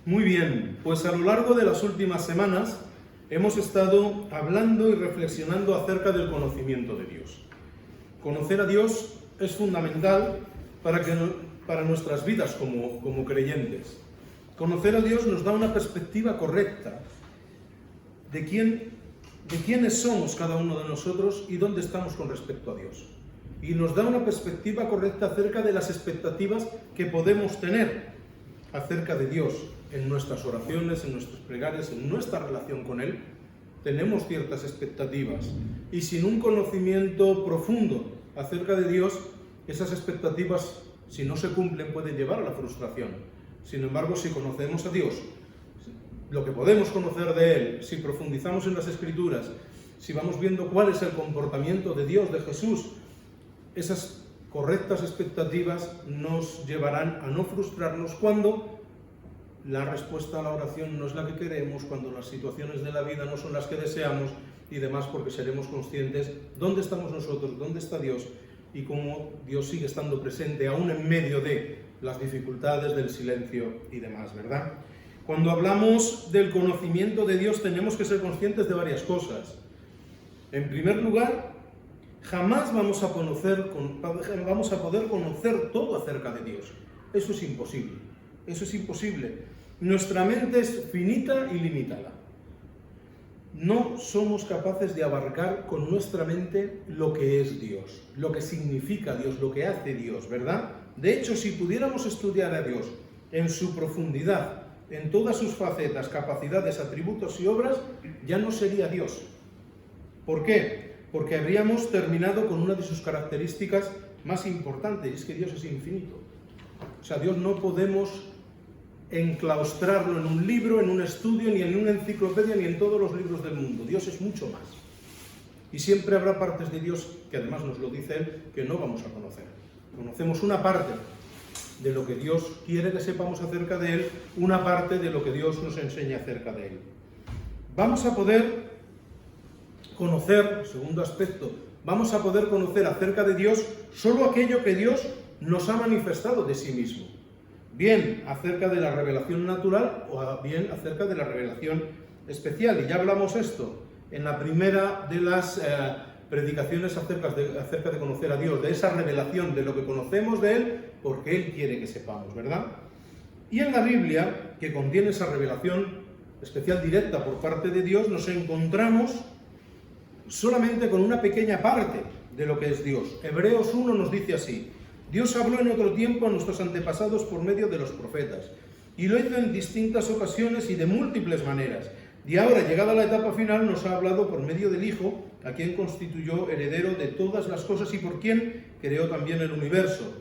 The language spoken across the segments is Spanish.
Muy bien, pues a lo largo de las últimas semanas hemos estado hablando y reflexionando acerca del conocimiento de Dios. Conocer a Dios es fundamental para nuestras vidas como creyentes. Conocer a Dios nos da una perspectiva correcta de quiénes somos cada uno de nosotros y dónde estamos con respecto a Dios. Y nos da una perspectiva correcta acerca de las expectativas que podemos tener acerca de Dios en nuestras oraciones, en nuestras plegarias, en nuestra relación con Él. Tenemos ciertas expectativas y sin un conocimiento profundo acerca de Dios, esas expectativas, si no se cumplen, pueden llevar a la frustración. Sin embargo, si conocemos a Dios, lo que podemos conocer de Él, si profundizamos en las Escrituras, si vamos viendo cuál es el comportamiento de Dios, de Jesús, esas correctas expectativas nos llevarán a no frustrarnos cuando la respuesta a la oración no es la que queremos, cuando las situaciones de la vida no son las que deseamos y demás, porque seremos conscientes dónde estamos nosotros, dónde está Dios y cómo Dios sigue estando presente aún en medio de las dificultades, del silencio y demás, ¿verdad? Cuando hablamos del conocimiento de Dios tenemos que ser conscientes de varias cosas. En primer lugar, jamás vamos a poder conocer todo acerca de Dios. Eso es imposible. Eso es imposible. Nuestra mente es finita y limitada. No somos capaces de abarcar con nuestra mente lo que es Dios, lo que significa Dios, lo que hace Dios, ¿verdad? De hecho, si pudiéramos estudiar a Dios en su profundidad, en todas sus facetas, capacidades, atributos y obras, ya no sería Dios. ¿Por qué? Porque habríamos terminado con una de sus características más importantes, y es que Dios es infinito. O sea, Dios no podemos enclaustrarlo en un libro, en un estudio, ni en una enciclopedia, ni en todos los libros del mundo. Dios es mucho más. Y siempre habrá partes de Dios, que además nos lo dice Él, que no vamos a conocer. Conocemos una parte de lo que Dios quiere que sepamos acerca de Él, una parte de lo que Dios nos enseña acerca de Él. Vamos a poder conocer, segundo aspecto, vamos a poder conocer acerca de Dios solo aquello que Dios nos ha manifestado de sí mismo. Bien acerca de la revelación natural o bien acerca de la revelación especial. Y ya hablamos esto en la primera de las predicaciones acerca de conocer a Dios, de esa revelación, de lo que conocemos de Él, porque Él quiere que sepamos, ¿verdad? Y en la Biblia, que contiene esa revelación especial directa por parte de Dios, nos encontramos solamente con una pequeña parte de lo que es Dios. Hebreos 1 nos dice así: Dios habló en otro tiempo a nuestros antepasados por medio de los profetas, y lo hizo en distintas ocasiones y de múltiples maneras. Y ahora, llegada la etapa final, nos ha hablado por medio del Hijo, a quien constituyó heredero de todas las cosas y por quien creó también el universo.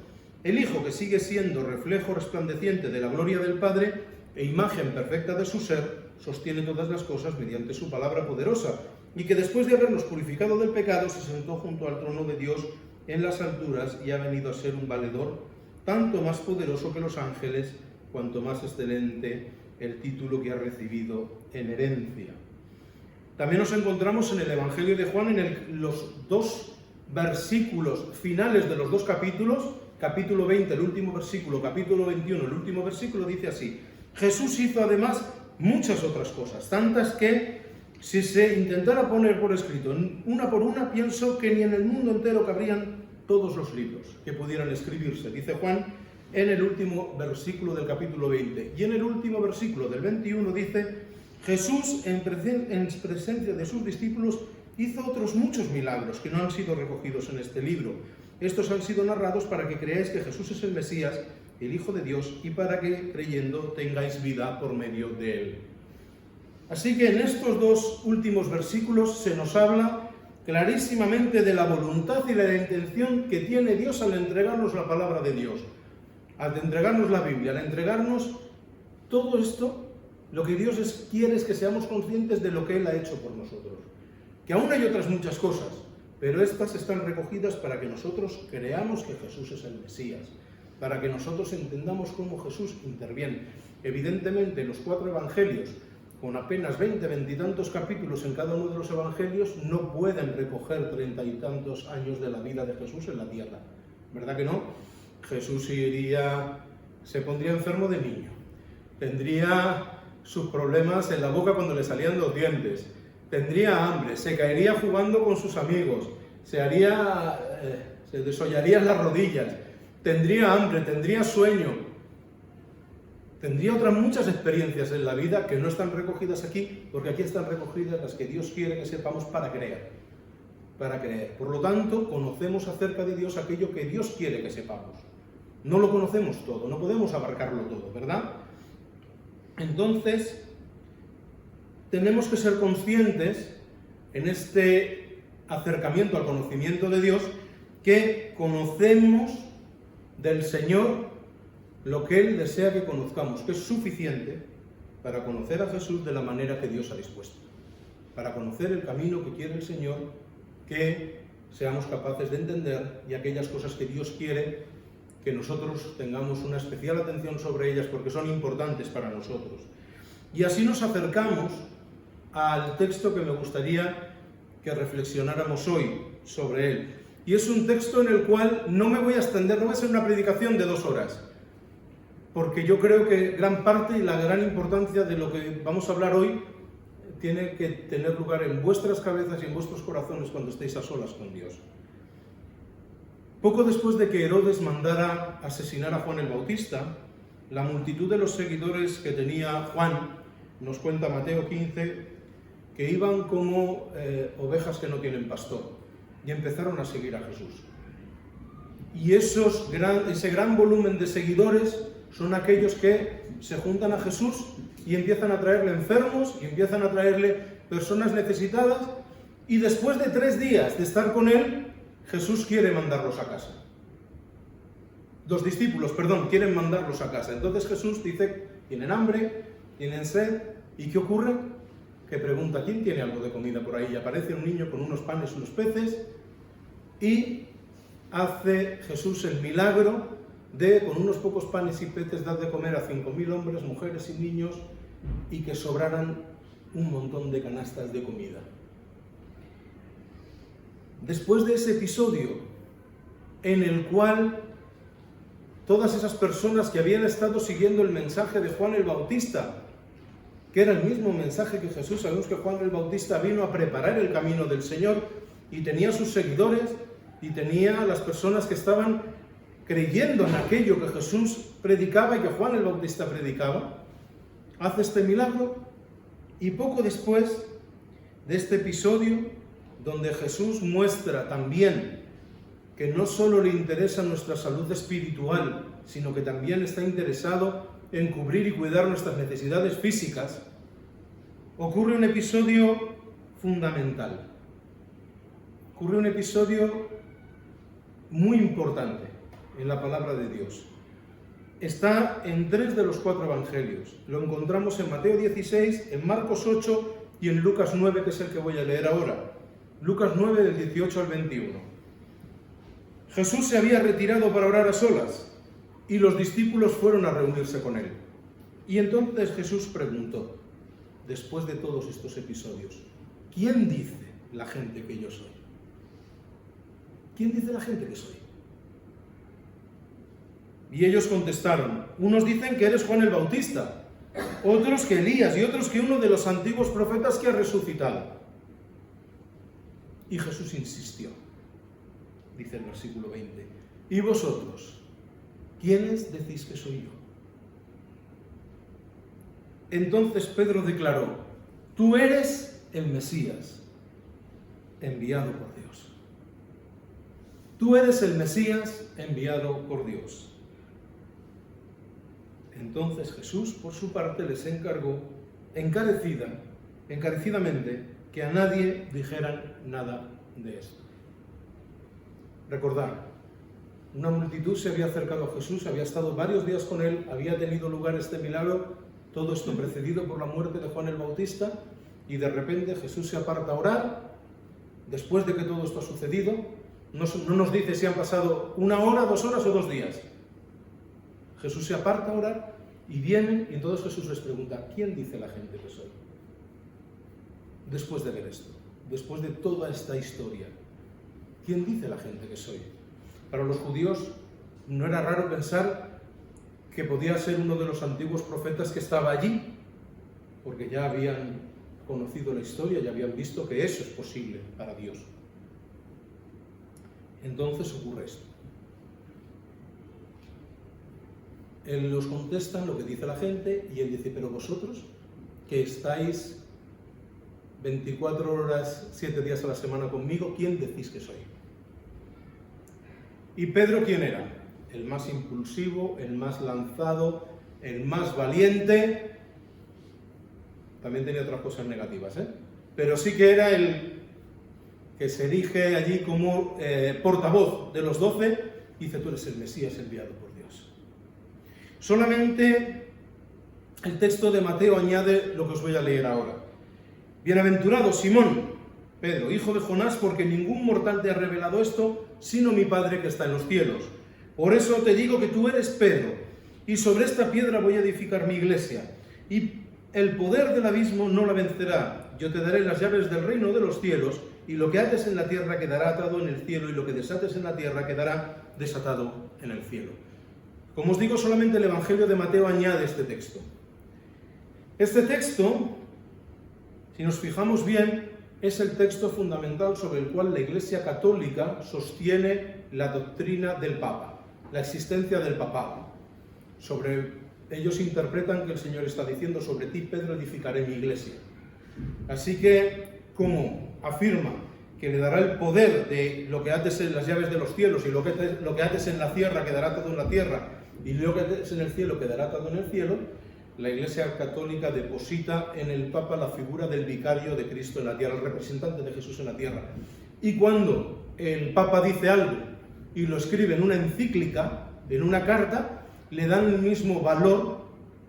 El Hijo, que sigue siendo reflejo resplandeciente de la gloria del Padre e imagen perfecta de su ser, sostiene todas las cosas mediante su palabra poderosa, y que después de habernos purificado del pecado, se sentó junto al trono de Dios en las alturas y ha venido a ser un valedor, tanto más poderoso que los ángeles, cuanto más excelente el título que ha recibido en herencia. También nos encontramos en el Evangelio de Juan, en los dos versículos finales de los dos capítulos, capítulo 20, el último versículo, capítulo 21, el último versículo, dice así: Jesús hizo además muchas otras cosas, tantas que, si se intentara poner por escrito una por una, pienso que ni en el mundo entero cabrían todos los libros que pudieran escribirse, dice Juan en el último versículo del capítulo 20. Y en el último versículo del 21 dice: Jesús, en presencia de sus discípulos, hizo otros muchos milagros que no han sido recogidos en este libro. Estos han sido narrados para que creáis que Jesús es el Mesías, el Hijo de Dios, y para que, creyendo, tengáis vida por medio de Él. Así que en estos dos últimos versículos se nos habla clarísimamente de la voluntad y de la intención que tiene Dios al entregarnos la palabra de Dios, al entregarnos la Biblia, al entregarnos todo esto. Lo que Dios quiere es que seamos conscientes de lo que Él ha hecho por nosotros. Que aún hay otras muchas cosas, pero estas están recogidas para que nosotros creamos que Jesús es el Mesías, para que nosotros entendamos cómo Jesús interviene. Evidentemente, los 4 evangelios, con apenas 20 y tantos capítulos en cada uno de los evangelios, no pueden recoger 30 y tantos años de la vida de Jesús en la tierra. ¿Verdad que no? Jesús se pondría enfermo de niño, tendría sus problemas en la boca cuando le salían los dientes, tendría hambre, se caería jugando con sus amigos, se desollarían las rodillas, tendría hambre, tendría sueño, tendría otras muchas experiencias en la vida que no están recogidas aquí, porque aquí están recogidas las que Dios quiere que sepamos para creer. Por lo tanto, conocemos acerca de Dios aquello que Dios quiere que sepamos. No lo conocemos todo, no podemos abarcarlo todo, ¿verdad? Entonces, tenemos que ser conscientes en este acercamiento al conocimiento de Dios que conocemos del Señor lo que Él desea que conozcamos, que es suficiente para conocer a Jesús de la manera que Dios ha dispuesto, para conocer el camino que quiere el Señor, que seamos capaces de entender y aquellas cosas que Dios quiere que nosotros tengamos una especial atención sobre ellas porque son importantes para nosotros. Y así nos acercamos al texto que me gustaría que reflexionáramos hoy sobre él. Y es un texto en el cual no me voy a extender, no va a ser una predicación de 2 horas, porque yo creo que gran parte y la gran importancia de lo que vamos a hablar hoy tiene que tener lugar en vuestras cabezas y en vuestros corazones cuando estéis a solas con Dios. Poco después de que Herodes mandara asesinar a Juan el Bautista, la multitud de los seguidores que tenía Juan, nos cuenta Mateo 15, que iban como ovejas que no tienen pastor, y empezaron a seguir a Jesús. Y ese gran volumen de seguidores son aquellos que se juntan a Jesús y empiezan a traerle enfermos, y empiezan a traerle personas necesitadas, y después de 3 días de estar con él, Jesús quiere mandarlos a casa. Los discípulos, quieren mandarlos a casa. Entonces Jesús dice, tienen hambre, tienen sed, ¿y qué ocurre? Que pregunta, ¿quién tiene algo de comida por ahí? Y aparece un niño con unos panes y unos peces, y hace Jesús el milagro de, con unos pocos panes y peces, dar de comer a 5.000 hombres, mujeres y niños, y que sobraran un montón de canastas de comida. Después de ese episodio, en el cual todas esas personas que habían estado siguiendo el mensaje de Juan el Bautista, que era el mismo mensaje que Jesús, sabemos que Juan el Bautista vino a preparar el camino del Señor, y tenía sus seguidores, y tenía las personas que estaban creyendo en aquello que Jesús predicaba y que Juan el Bautista predicaba, hace este milagro, y poco después de este episodio, donde Jesús muestra también que no solo le interesa nuestra salud espiritual, sino que también está interesado en cubrir y cuidar nuestras necesidades físicas, ocurre un episodio fundamental. Ocurre un episodio muy importante en la palabra de Dios. Está en 3 de los 4 evangelios. Lo encontramos en Mateo 16, en Marcos 8 y en Lucas 9, que es el que voy a leer ahora. Lucas 9, del 18 al 21. Jesús se había retirado para orar a solas, y los discípulos fueron a reunirse con él. Y entonces Jesús preguntó, después de todos estos episodios, ¿quién dice la gente que yo soy? ¿Quién dice la gente que soy? Y ellos contestaron, unos dicen que eres Juan el Bautista, otros que Elías, y otros que uno de los antiguos profetas que ha resucitado. Y Jesús insistió, dice el versículo 20, ¿y vosotros, quiénes decís que soy yo? Entonces Pedro declaró, tú eres el Mesías, enviado por Dios. Tú eres el Mesías enviado por Dios. Entonces Jesús, por su parte, les encargó encarecidamente que a nadie dijeran nada de esto. Recordad, una multitud se había acercado a Jesús, había estado varios días con él, había tenido lugar este milagro, todo esto precedido por la muerte de Juan el Bautista, y de repente Jesús se aparta a orar. Después de que todo esto ha sucedido, no nos dice si han pasado 1 hora, 2 horas o 2 días. Jesús se aparta a orar y vienen, y entonces Jesús les pregunta, ¿quién dice la gente que soy? Después de ver esto, después de toda esta historia, ¿quién dice la gente que soy? Para los judíos no era raro pensar que podía ser uno de los antiguos profetas que estaba allí, porque ya habían conocido la historia, ya habían visto que eso es posible para Dios. Entonces ocurre esto. Él los contesta lo que dice la gente y él dice, pero vosotros que estáis 24 horas, 7 días a la semana conmigo, ¿quién decís que soy? ¿Y Pedro quién era? El más impulsivo, el más lanzado, el más valiente. También tenía otras cosas negativas, pero sí que era el que se erige allí como portavoz de los 12, y dice, tú eres el Mesías enviado por Dios. Solamente el texto de Mateo añade lo que os voy a leer ahora. Bienaventurado Simón, Pedro, hijo de Jonás, porque ningún mortal te ha revelado esto, sino mi Padre que está en los cielos. Por eso te digo que tú eres Pedro, y sobre esta piedra voy a edificar mi iglesia, y el poder del abismo no la vencerá. Yo te daré las llaves del reino de los cielos, y lo que ates en la tierra quedará atado en el cielo, y lo que desates en la tierra quedará desatado en el cielo. Como os digo, solamente el Evangelio de Mateo añade este texto. Este texto, si nos fijamos bien, es el texto fundamental sobre el cual la Iglesia Católica sostiene la doctrina del Papa, la existencia del papado. Ellos interpretan que el Señor está diciendo, sobre ti, Pedro, edificaré mi iglesia. Así que, como afirma que le dará el poder de lo que ates en las llaves de los cielos, y lo que ates en la tierra quedará atado en la tierra, y lo que ates en el cielo quedará atado en el cielo, la Iglesia Católica deposita en el Papa la figura del vicario de Cristo en la tierra, el representante de Jesús en la tierra. Y cuando el Papa dice algo y lo escribe en una encíclica, en una carta, le dan el mismo valor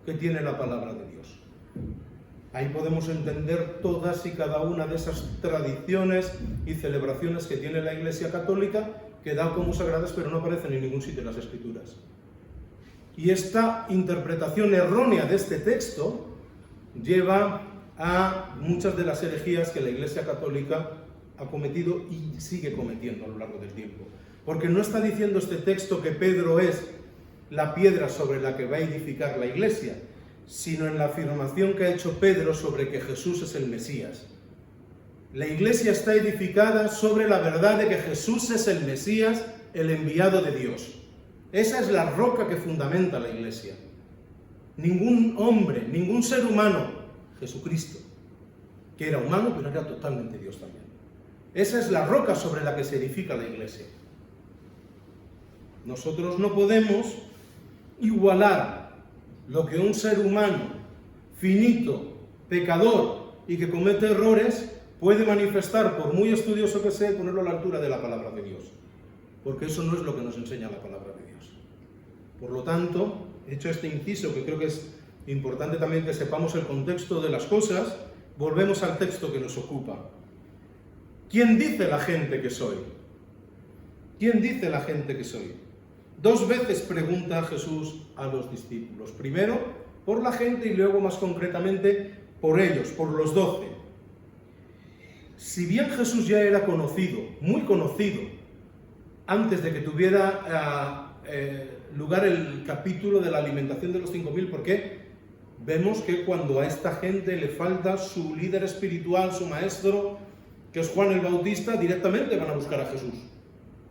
que tiene la palabra de Dios. Ahí podemos entender todas y cada una de esas tradiciones y celebraciones que tiene la Iglesia Católica, que da como sagradas, pero no aparecen en ningún sitio en las Escrituras. Y esta interpretación errónea de este texto lleva a muchas de las herejías que la Iglesia Católica ha cometido y sigue cometiendo a lo largo del tiempo. Porque no está diciendo este texto que Pedro es la piedra sobre la que va a edificar la Iglesia, sino en la afirmación que ha hecho Pedro sobre que Jesús es el Mesías. La Iglesia está edificada sobre la verdad de que Jesús es el Mesías, el enviado de Dios. Esa es la roca que fundamenta la Iglesia. Ningún hombre, ningún ser humano, Jesucristo, que era humano pero era totalmente Dios también. Esa es la roca sobre la que se edifica la Iglesia. Nosotros no podemos igualar lo que un ser humano finito, pecador y que comete errores puede manifestar, por muy estudioso que sea, y ponerlo a la altura de la palabra de Dios, porque eso no es lo que nos enseña la palabra de Dios. Por lo tanto, hecho este inciso, que creo que es importante también que sepamos el contexto de las cosas, volvemos al texto que nos ocupa. ¿Quién dice la gente que soy? ¿Quién dice la gente que soy? 2 veces pregunta Jesús a los discípulos. Primero, por la gente, y luego, más concretamente, por ellos, por los 12. Si bien Jesús ya era conocido, muy conocido, antes de que tuviera lugar el capítulo de la alimentación de los 5.000, porque vemos que cuando a esta gente le falta su líder espiritual, su maestro, que es Juan el Bautista, directamente van a buscar a Jesús.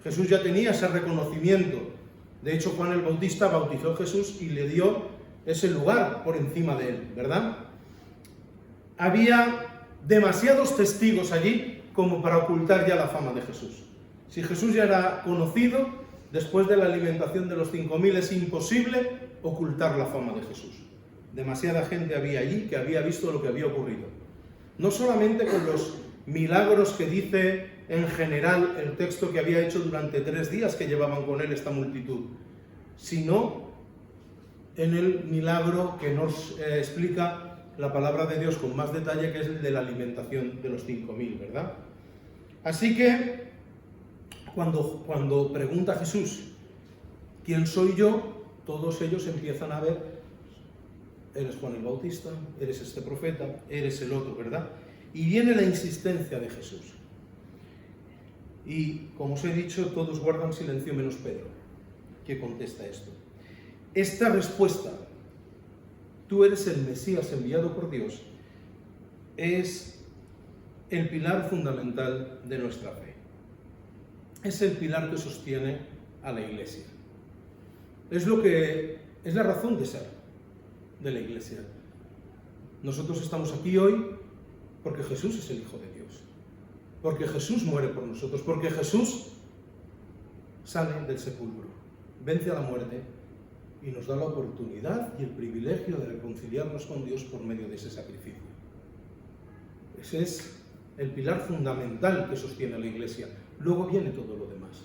Jesús ya tenía ese reconocimiento. De hecho, Juan el Bautista bautizó a Jesús y le dio ese lugar por encima de él, ¿verdad? Había demasiados testigos allí como para ocultar ya la fama de Jesús. Si Jesús ya era conocido, después de la alimentación de los 5.000 es imposible ocultar la fama de Jesús. Demasiada gente había allí que había visto lo que había ocurrido. No solamente con los milagros que dice en general el texto que había hecho durante 3 días que llevaban con él esta multitud, sino en el milagro que nos explica la palabra de Dios con más detalle, que es el de la alimentación de los 5.000, ¿verdad? Así que cuando pregunta Jesús, ¿quién soy yo?, todos ellos empiezan a ver, eres Juan el Bautista, eres este profeta, eres el otro, ¿verdad? Y viene la insistencia de Jesús. Y, como os he dicho, todos guardan silencio menos Pedro, que contesta esto. esta respuesta, tú eres el Mesías enviado por Dios, es el pilar fundamental de nuestra fe. Es el pilar que sostiene a la Iglesia. Es la razón de ser de la Iglesia. Nosotros estamos aquí hoy porque Jesús es el Hijo de Dios, porque Jesús muere por nosotros, porque Jesús sale del sepulcro, vence a la muerte y nos da la oportunidad y el privilegio de reconciliarnos con Dios por medio de ese sacrificio. Ese es el pilar fundamental que sostiene a la Iglesia. Luego viene todo lo demás.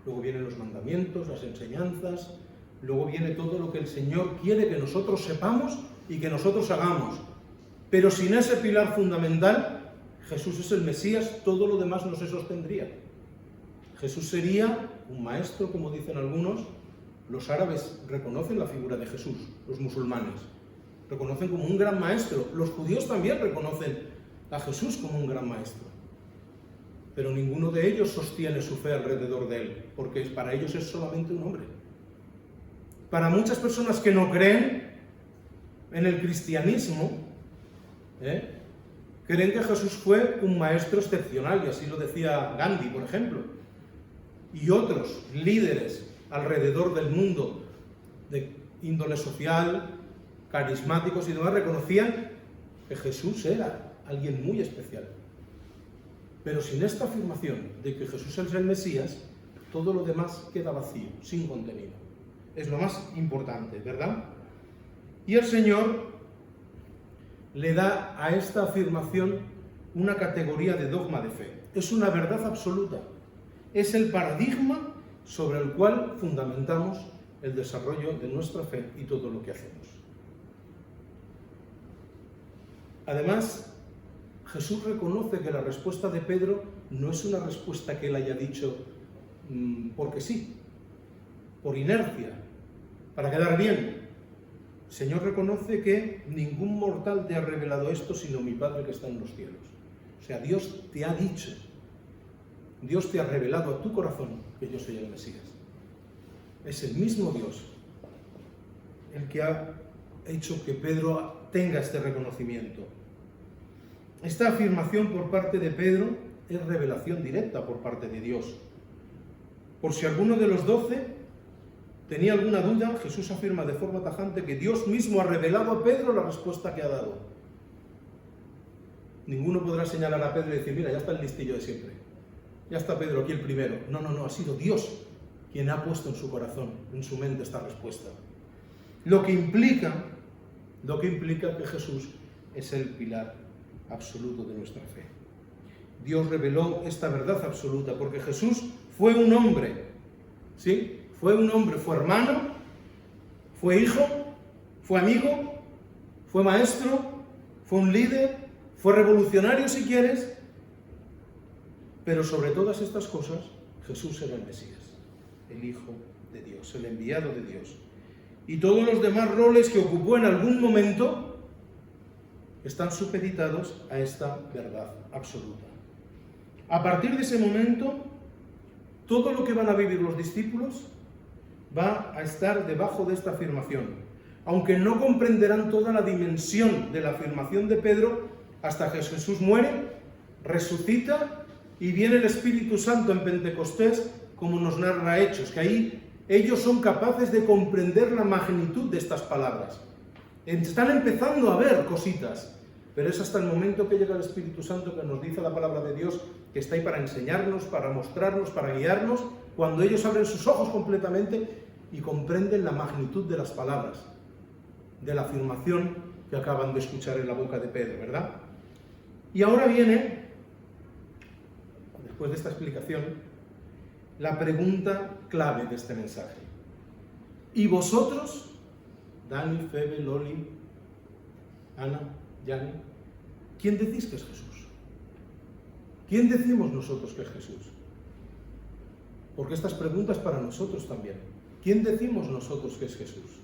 Luego vienen los mandamientos, las enseñanzas, luego viene todo lo que el Señor quiere que nosotros sepamos y que nosotros hagamos. Pero sin ese pilar fundamental, Jesús es el Mesías, todo lo demás no se sostendría. Jesús sería un maestro, como dicen algunos. Los árabes reconocen la figura de Jesús, los musulmanes. Reconocen como un gran maestro. Los judíos también reconocen a Jesús como un gran maestro. Pero ninguno de ellos sostiene su fe alrededor de él, porque para ellos es solamente un hombre. Para muchas personas que no creen en el cristianismo, creen que Jesús fue un maestro excepcional, y así lo decía Gandhi, por ejemplo, y otros líderes alrededor del mundo de índole social, carismáticos y demás, reconocían que Jesús era alguien muy especial. Pero sin esta afirmación de que Jesús es el Mesías, todo lo demás queda vacío, sin contenido. Es lo más importante, ¿verdad? Y el Señor le da a esta afirmación una categoría de dogma de fe. Es una verdad absoluta. Es el paradigma sobre el cual fundamentamos el desarrollo de nuestra fe y todo lo que hacemos. Además, Jesús reconoce que la respuesta de Pedro no es una respuesta que él haya dicho porque sí, por inercia, para quedar bien. El Señor reconoce que ningún mortal te ha revelado esto sino mi Padre que está en los cielos. O sea, Dios te ha dicho, Dios te ha revelado a tu corazón que yo soy el Mesías. Es el mismo Dios el que ha hecho que Pedro tenga este reconocimiento. Esta afirmación por parte de Pedro es revelación directa por parte de Dios. Por si alguno de los 12 tenía alguna duda, Jesús afirma de forma tajante que Dios mismo ha revelado a Pedro la respuesta que ha dado. Ninguno podrá señalar a Pedro y decir, mira, ya está el listillo de siempre. Ya está Pedro aquí el primero. No, ha sido Dios quien ha puesto en su corazón, en su mente esta respuesta. Lo que implica que Jesús es el pilar absoluto de nuestra fe. Dios reveló esta verdad absoluta porque Jesús fue un hombre, ¿sí? Fue un hombre, fue hermano, fue hijo, fue amigo, fue maestro, fue un líder, fue revolucionario si quieres, pero sobre todas estas cosas Jesús era el Mesías, el Hijo de Dios, el enviado de Dios. Y todos los demás roles que ocupó en algún momento están supeditados a esta verdad absoluta. A partir de ese momento, todo lo que van a vivir los discípulos va a estar debajo de esta afirmación, aunque no comprenderán toda la dimensión de la afirmación de Pedro hasta que Jesús muere, resucita y viene el Espíritu Santo en Pentecostés, como nos narra Hechos, que ahí ellos son capaces de comprender la magnitud de estas palabras. Están empezando a ver cositas, pero es hasta el momento que llega el Espíritu Santo que nos dice la palabra de Dios, que está ahí para enseñarnos, para mostrarnos, para guiarnos, cuando ellos abren sus ojos completamente y comprenden la magnitud de las palabras, de la afirmación que acaban de escuchar en la boca de Pedro, ¿verdad? Y ahora viene, después de esta explicación, la pregunta clave de este mensaje. ¿Y vosotros, Dani, Febe, Loli, Ana, Yani, quién decís que es Jesús? ¿Quién decimos nosotros que es Jesús? Porque estas preguntas para nosotros también. ¿Quién decimos nosotros que es Jesús?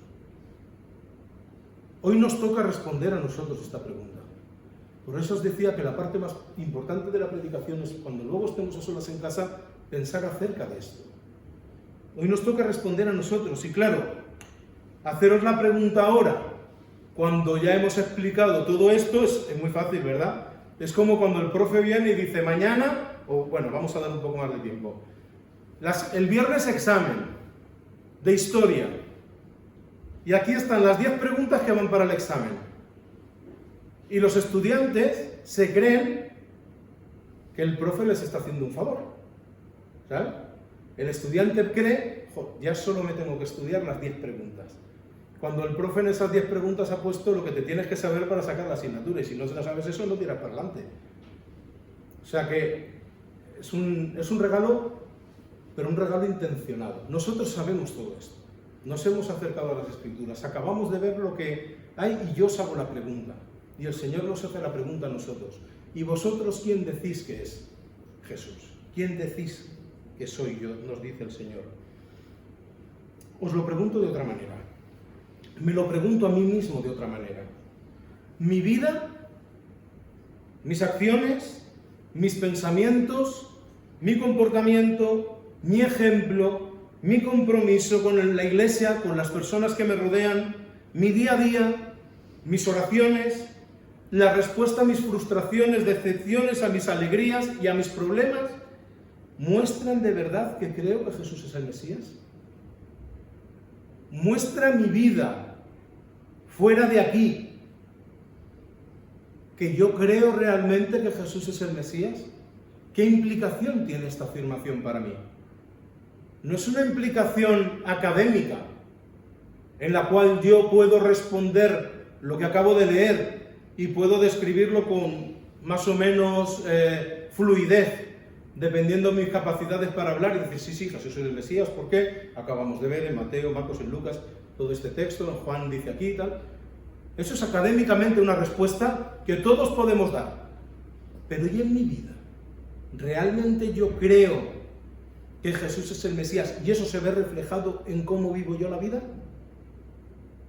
Hoy nos toca responder a nosotros esta pregunta. Por eso os decía que la parte más importante de la predicación es cuando luego estemos a solas en casa, pensar acerca de esto. Hoy nos toca responder a nosotros. Y claro, Haceros la pregunta ahora, cuando ya hemos explicado todo esto, es muy fácil, ¿verdad? Es como cuando el profe viene y dice mañana, o bueno, vamos a dar un poco más de tiempo. El viernes examen de historia. Y aquí están las 10 preguntas que van para el examen. Y los estudiantes se creen que el profe les está haciendo un favor. ¿Sabes? El estudiante cree, ya solo me tengo que estudiar las 10 preguntas. Cuando el profe en esas 10 preguntas ha puesto lo que te tienes que saber para sacar la asignatura, y si no sabes eso, no tiras para adelante. O sea que es un regalo, pero un regalo intencionado. Nosotros sabemos todo esto. Nos hemos acercado a las Escrituras, acabamos de ver lo que hay y yo os hago la pregunta. Y el Señor nos hace la pregunta a nosotros. ¿Y vosotros quién decís que es Jesús? ¿Quién decís que soy yo? Nos dice el Señor. Os lo pregunto de otra manera. Me lo pregunto a mí mismo de otra manera. Mi vida, mis acciones, mis pensamientos, mi comportamiento, mi ejemplo, mi compromiso con la Iglesia, con las personas que me rodean, mi día a día, mis oraciones, la respuesta a mis frustraciones, decepciones, a mis alegrías y a mis problemas, ¿muestran de verdad que creo que Jesús es el Mesías? ¿Muestra mi vida fuera de aquí que yo creo realmente que Jesús es el Mesías? ¿Qué implicación tiene esta afirmación para mí? No es una implicación académica en la cual yo puedo responder lo que acabo de leer y puedo describirlo con más o menos fluidez, dependiendo de mis capacidades para hablar y decir, sí, Jesús es el Mesías, ¿por qué? Acabamos de ver en Mateo, Marcos, en Lucas, todo este texto, Juan dice aquí y tal. Eso es académicamente una respuesta que todos podemos dar. Pero ¿y en mi vida? ¿Realmente yo creo que Jesús es el Mesías y eso se ve reflejado en cómo vivo yo la vida?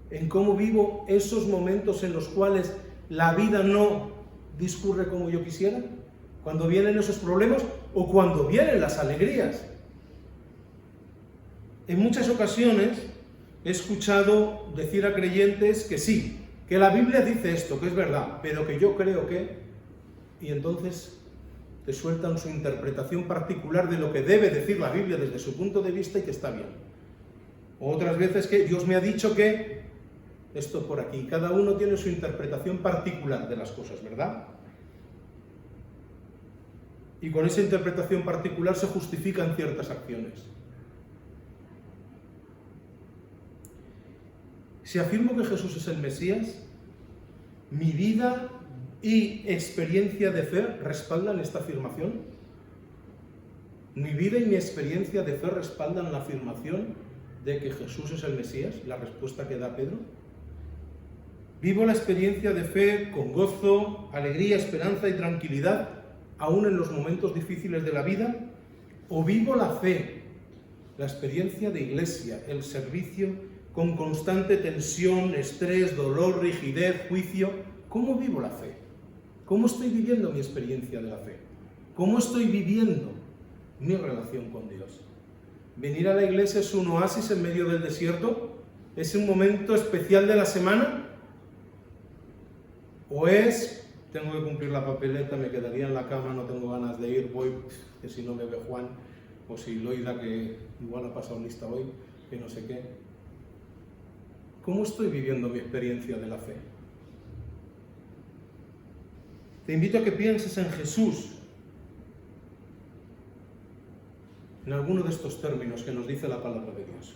¿En cómo vivo esos momentos en los cuales la vida no discurre como yo quisiera? ¿Cuando vienen esos problemas o cuando vienen las alegrías? En muchas ocasiones he escuchado decir a creyentes que sí, que la Biblia dice esto, que es verdad, pero que yo creo que... Y entonces te sueltan su interpretación particular de lo que debe decir la Biblia desde su punto de vista y que está bien. O otras veces que Dios me ha dicho que esto por aquí. Cada uno tiene su interpretación particular de las cosas, ¿verdad? Y con esa interpretación particular se justifican ciertas acciones. Si afirmo que Jesús es el Mesías, mi vida y experiencia de fe respaldan esta afirmación. Mi vida y mi experiencia de fe respaldan la afirmación de que Jesús es el Mesías, la respuesta que da Pedro. Vivo la experiencia de fe con gozo, alegría, esperanza y tranquilidad, aún en los momentos difíciles de la vida, o vivo la fe, la experiencia de iglesia, el servicio con constante tensión, estrés, dolor, rigidez, juicio. ¿Cómo vivo la fe? ¿Cómo estoy viviendo mi experiencia de la fe? ¿Cómo estoy viviendo mi relación con Dios? ¿Venir a la iglesia es un oasis en medio del desierto? ¿Es un momento especial de la semana? ¿O es, tengo que cumplir la papeleta, me quedaría en la cama, no tengo ganas de ir, voy, que si no me ve Juan, o si Loida, que igual ha pasado lista hoy, que no sé qué? ¿Cómo estoy viviendo mi experiencia de la fe? Te invito a que pienses en Jesús, en alguno de estos términos que nos dice la palabra de Dios.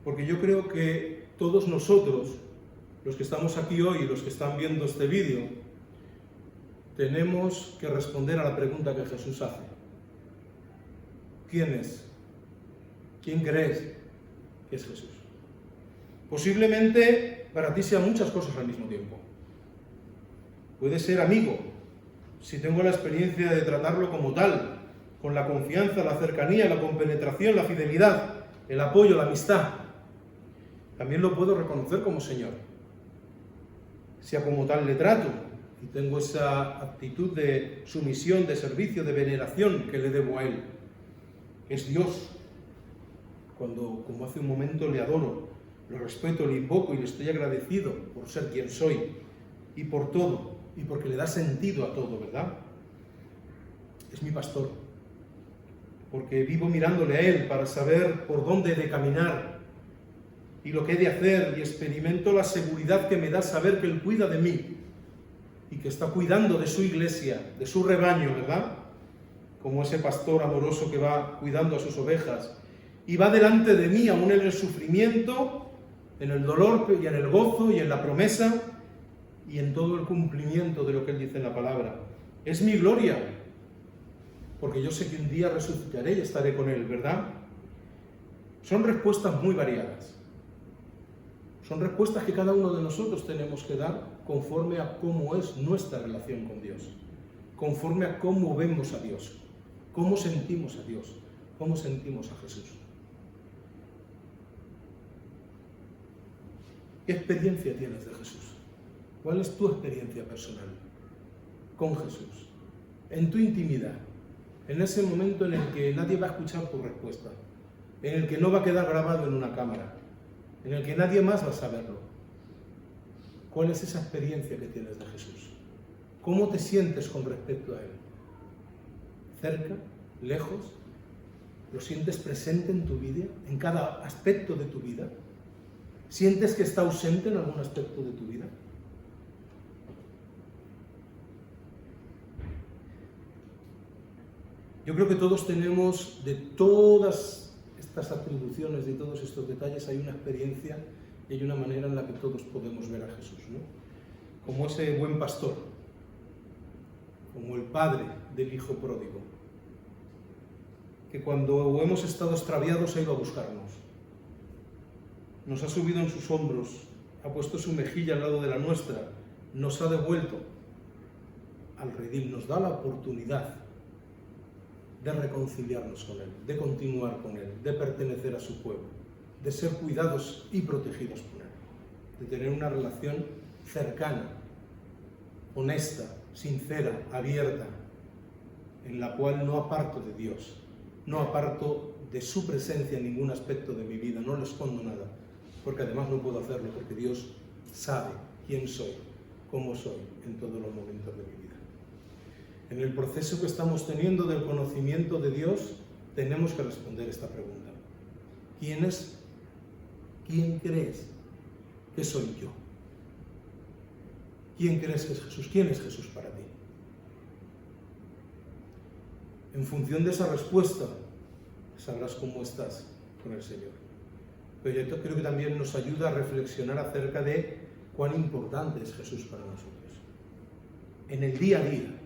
Porque yo creo que todos nosotros, los que estamos aquí hoy y los que están viendo este vídeo, tenemos que responder a la pregunta que Jesús hace. ¿Quién es? ¿Quién crees que es Jesús? Posiblemente para ti sean muchas cosas al mismo tiempo. Puede ser amigo, si tengo la experiencia de tratarlo como tal, con la confianza, la cercanía, la compenetración, la fidelidad, el apoyo, la amistad. También lo puedo reconocer como Señor. Si a como tal le trato y tengo esa actitud de sumisión, de servicio, de veneración que le debo a Él. Es Dios. cuando, como hace un momento, le adoro, lo respeto, le invoco y le estoy agradecido por ser quien soy y por todo, y porque le da sentido a todo, ¿verdad? Es mi pastor, porque vivo mirándole a él para saber por dónde he de caminar y lo que he de hacer, y experimento la seguridad que me da saber que él cuida de mí y que está cuidando de su iglesia, de su rebaño, ¿verdad? Como ese pastor amoroso que va cuidando a sus ovejas y va delante de mí, aún en el sufrimiento, en el dolor y en el gozo y en la promesa y en todo el cumplimiento de lo que él dice en la palabra. Es mi gloria, porque yo sé que un día resucitaré y estaré con él, ¿verdad? Son respuestas muy variadas. Son respuestas que cada uno de nosotros tenemos que dar conforme a cómo es nuestra relación con Dios, conforme a cómo vemos a Dios, cómo sentimos a Dios, cómo sentimos a Jesús. ¿Qué experiencia tienes de Jesús? ¿Cuál es tu experiencia personal con Jesús? En tu intimidad, en ese momento en el que nadie va a escuchar tu respuesta, en el que no va a quedar grabado en una cámara, en el que nadie más va a saberlo. ¿Cuál es esa experiencia que tienes de Jesús? ¿Cómo te sientes con respecto a Él? ¿Cerca? ¿Lejos? ¿Lo sientes presente en tu vida? ¿En cada aspecto de tu vida? ¿Sientes que está ausente en algún aspecto de tu vida? Yo creo que todos tenemos, de todas estas atribuciones, de todos estos detalles, hay una experiencia y hay una manera en la que todos podemos ver a Jesús, ¿no? Como ese buen pastor, como el padre del hijo pródigo, que cuando hemos estado extraviados ha ido a buscarnos, nos ha subido en sus hombros, ha puesto su mejilla al lado de la nuestra, nos ha devuelto al redil, nos da la oportunidad de reconciliarnos con Él, de continuar con Él, de pertenecer a su pueblo, de ser cuidados y protegidos por Él, de tener una relación cercana, honesta, sincera, abierta, en la cual no aparto de Dios, no aparto de su presencia en ningún aspecto de mi vida, no le escondo nada, porque además no puedo hacerlo, porque Dios sabe quién soy, cómo soy en todos los momentos de mi vida. En el proceso que estamos teniendo del conocimiento de Dios, tenemos que responder esta pregunta. ¿Quién crees que soy yo? ¿Quién crees que es Jesús? ¿Quién es Jesús para ti? En función de esa respuesta, sabrás cómo estás con el Señor. Pero yo creo que también nos ayuda a reflexionar acerca de cuán importante es Jesús para nosotros. En el día a día,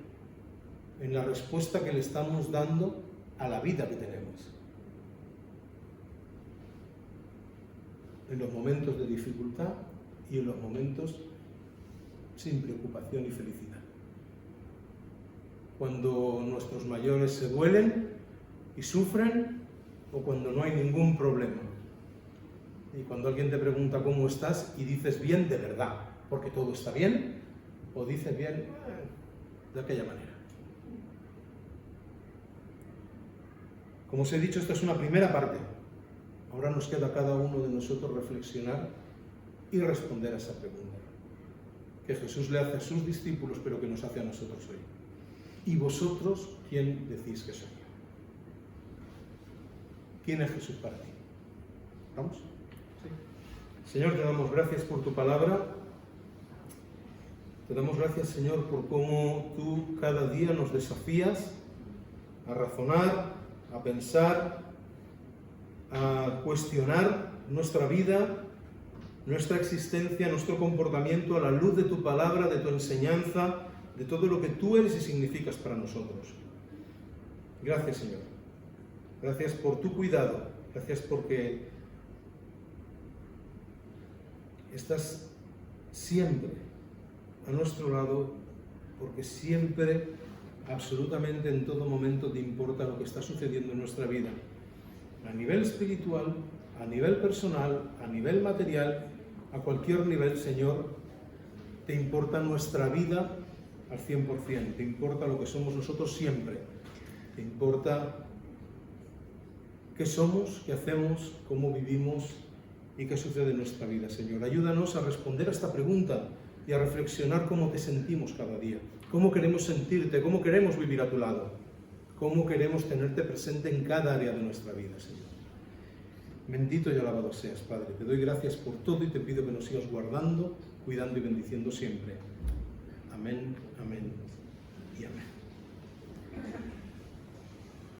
en la respuesta que le estamos dando a la vida que tenemos. En los momentos de dificultad y en los momentos sin preocupación y felicidad. Cuando nuestros mayores se duelen y sufren, o cuando no hay ningún problema. Y cuando alguien te pregunta cómo estás y dices bien de verdad, porque todo está bien, o dices bien de aquella manera. Como os he dicho, esta es una primera parte. Ahora nos queda a cada uno de nosotros reflexionar y responder a esa pregunta que Jesús le hace a sus discípulos, pero que nos hace a nosotros hoy. ¿Y vosotros quién decís que soy? ¿Quién es Jesús para ti? ¿Vamos? Sí. Señor, te damos gracias por tu palabra. Te damos gracias, Señor, por cómo tú cada día nos desafías a razonar, a pensar, a cuestionar nuestra vida, nuestra existencia, nuestro comportamiento a la luz de tu palabra, de tu enseñanza, de todo lo que tú eres y significas para nosotros. Gracias, Señor. Gracias por tu cuidado. Gracias porque estás siempre a nuestro lado, porque siempre, absolutamente en todo momento, te importa lo que está sucediendo en nuestra vida. A nivel espiritual, a nivel personal, a nivel material, a cualquier nivel, Señor, te importa nuestra vida al 100%, te importa lo que somos nosotros siempre, te importa qué somos, qué hacemos, cómo vivimos y qué sucede en nuestra vida, Señor. Ayúdanos a responder a esta pregunta y a reflexionar cómo te sentimos cada día, cómo queremos sentirte, cómo queremos vivir a tu lado, cómo queremos tenerte presente en cada área de nuestra vida, Señor. Bendito y alabado seas, Padre. Te doy gracias por todo y te pido que nos sigas guardando, cuidando y bendiciendo siempre. Amén, amén y amén.